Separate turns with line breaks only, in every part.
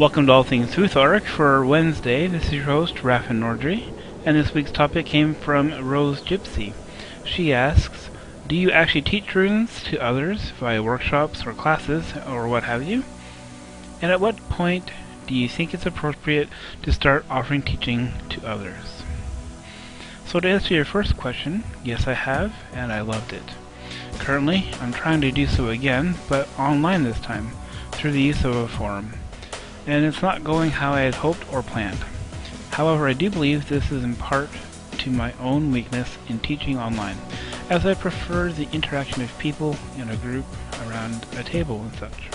Welcome to All Things Futhark for Wednesday. This is your host, Raffin Nordry, and this week's topic came from Rose Gypsy. She asks, do you actually teach runes to others via workshops or classes or what have you? And at what point do you think it's appropriate to start offering teaching to others? So to answer your first question, yes I have, and I loved it. Currently, I'm trying to do so again, but online this time, through the use of a forum. And it's not going how I had hoped or planned. However, I do believe this is in part to my own weakness in teaching online, as I prefer the interaction of people in a group around a table and such.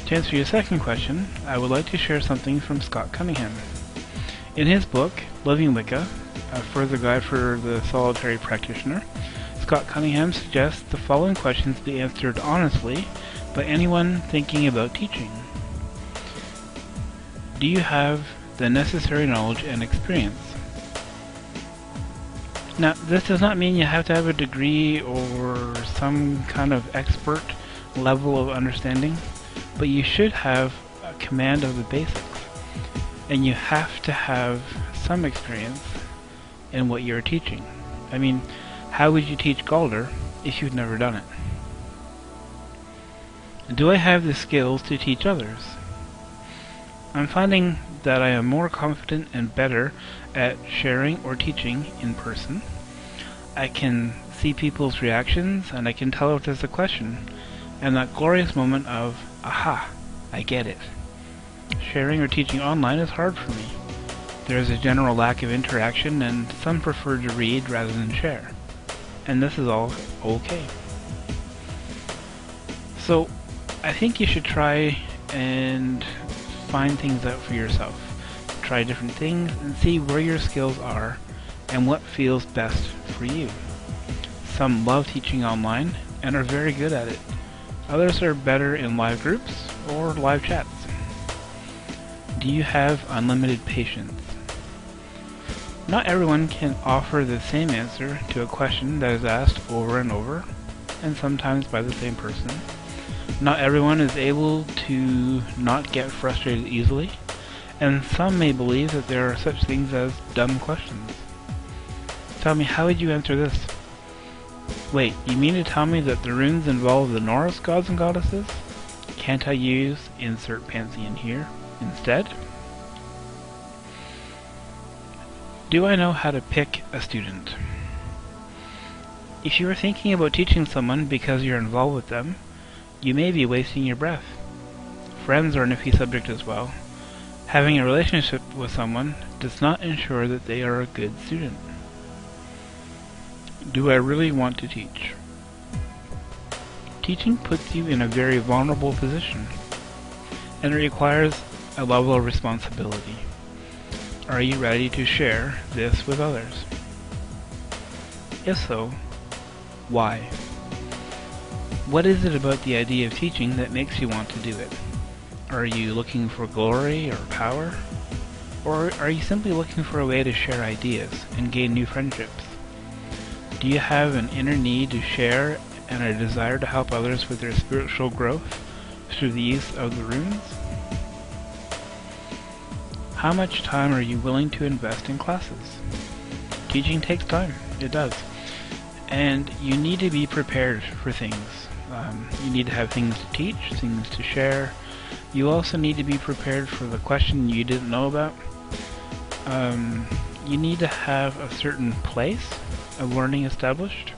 To answer your second question, I would like to share something from Scott Cunningham. In his book, Living Wicca, a further guide for the solitary practitioner, Scott Cunningham suggests the following questions be answered honestly by anyone thinking about teaching. Do you have the necessary knowledge and experience? Now, this does not mean you have to have a degree or some kind of expert level of understanding, but you should have a command of the basics, and you have to have some experience in what you're teaching. I mean, how would you teach Galder if you've never done it? Do I have the skills to teach others? I'm finding that I am more confident and better at sharing or teaching in person. I can see people's reactions and I can tell if there's a question, and that glorious moment of, aha, I get it. Sharing or teaching online is hard for me. There is a general lack of interaction and some prefer to read rather than share. And this is all okay. So, I think you should try and find things out for yourself. Try different things and see where your skills are and what feels best for you. Some love teaching online and are very good at it. Others are better in live groups or live chats. Do you have unlimited patience? Not everyone can offer the same answer to a question that is asked over and over, and sometimes by the same person. Not everyone is able to not get frustrated easily, and some may believe that there are such things as dumb questions. Tell me, how would you answer this? Wait, you mean to tell me that the runes involve the Norse gods and goddesses? Can't I use insert pantheon here instead? Do I know how to pick a student? If you are thinking about teaching someone because you're involved with them, you may be wasting your breath. Friends are an iffy subject as well. Having a relationship with someone does not ensure that they are a good student. Do I really want to teach? Teaching puts you in a very vulnerable position, and it requires a level of responsibility. Are you ready to share this with others? If so, why? What is it about the idea of teaching that makes you want to do it? Are you looking for glory or power? Or are you simply looking for a way to share ideas and gain new friendships? Do you have an inner need to share and a desire to help others with their spiritual growth through the use of the runes? How much time are you willing to invest in classes? Teaching takes time, it does. And you need to be prepared for things. You need to have things to teach, things to share. You also need to be prepared for the question you didn't know about. You need to have a certain place of learning established,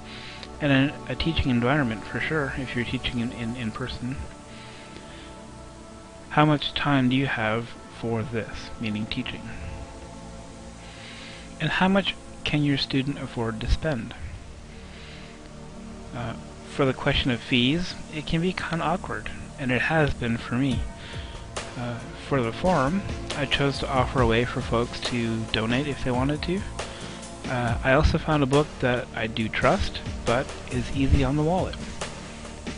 and a teaching environment for sure, if you're teaching in person. How much time do you have for this, meaning teaching? And how much can your student afford to spend? For the question of fees, it can be kind of awkward, and it has been for me. For the forum, I chose to offer a way for folks to donate if they wanted to. I also found a book that I do trust, but is easy on the wallet.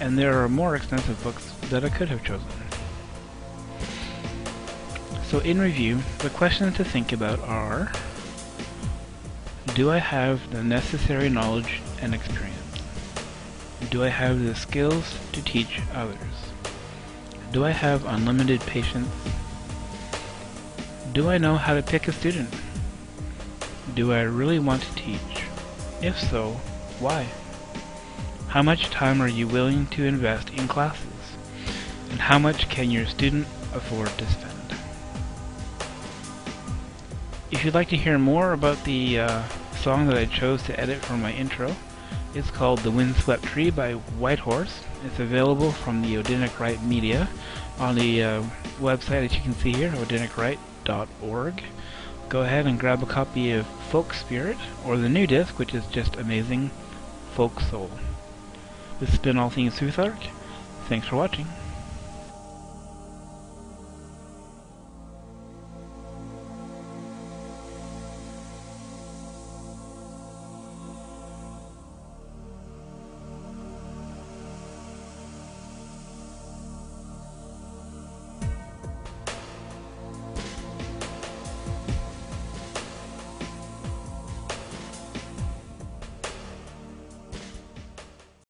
And there are more expensive books that I could have chosen. So in review, the questions to think about are: do I have the necessary knowledge and experience? Do I have the skills to teach others? Do I have unlimited patience? Do I know how to pick a student? Do I really want to teach? If so, why? How much time are you willing to invest in classes? And how much can your student afford to spend? If you'd like to hear more about the song that I chose to edit for my intro, it's called The Windswept Tree by Whitehorse. It's available from the Odinic Rite Media on the website that you can see here, odinicrite.org. Go ahead and grab a copy of Folk Spirit, or the new disc, which is just amazing, Folk Soul. This has been All Things Futhark. Thanks for watching.